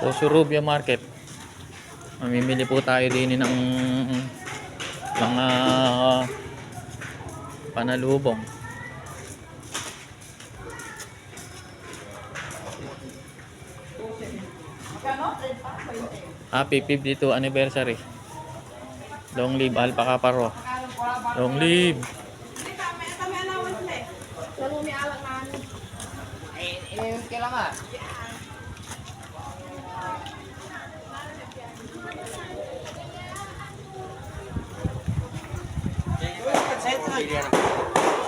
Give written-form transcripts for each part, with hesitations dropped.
Osurubia Market. Mamimili po tayo din ng mga panalubong. Happy 52 anniversary. Long live Alpaca Paro. Long live.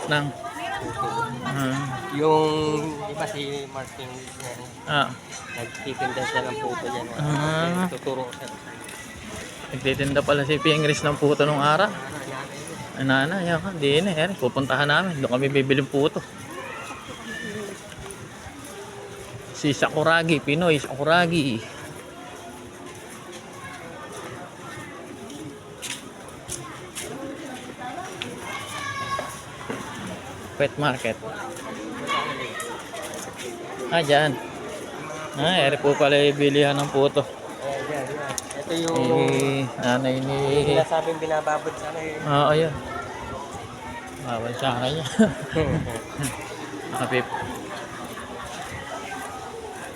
Nang Yung iba si Martin nagtitinda siya ng puto dyan. Tuturo ko siya. Nagtitinda pala si Pingris ng puto nung araw. Nana, yan ka, di na, pupuntahan namin. Doon kami bibili puto. Si Sakuragi, Pinoy Sakuragi. Pet market. Dyan. Eri po pala bilihan ng puto. Yan. Ito yung nanay ni... sinasabing binababot sana eh. Ayan. Bawal sa akin niya. Nakapip.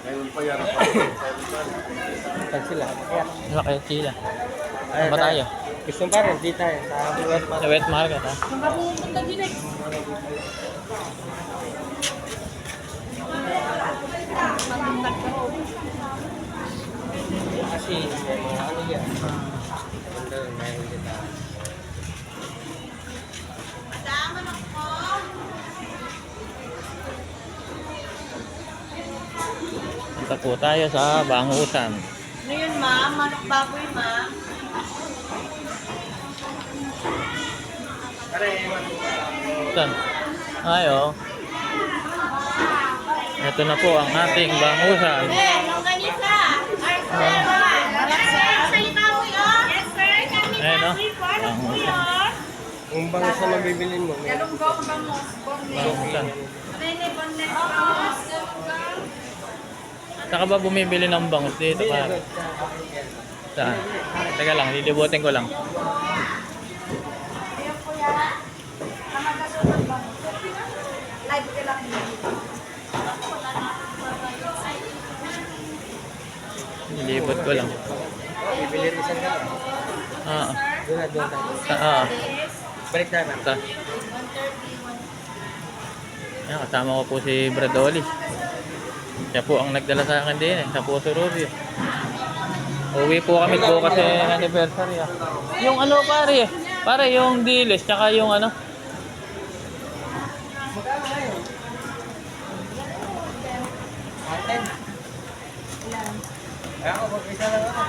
Ayun pa yan. Saan sila? Nakaya sila. Ano ba tayo? Gusto pa rin, di tayo. Sa wet market, ha? Kasi may mga ano yan. Meron dito. Punta po tayo sa Bangusan. Ano yun, ma'am? Manok baboy, ma'am? Saan? Oh. Ito na po ang ating Bangusan. Longganisa! Yes, sir! Ayan, oh. Bangusan. Kung bangos na mabibilin mo, may Galunggong, bangus, Bangusan. Rene, bonnet, bangus. Saka ba bumibili ng bangus dito? Pare? Saan? Teka lang, lilibutin ko lang. Ayun, kuya. Namagasunod bangus. Live ko lang dito. Lilibot ko lang. bibili rin isang gano'n. Doon tayo. Balik tayo na. Ayan, kasama ko po si Bradoli. Siya po ang nagdala sa akin din sa Puso Rubio. Uwi po kami po kasi anniversary. Yung ano pare, yung dilis, tsaka yung ano. Ako, mag-isa lang ako.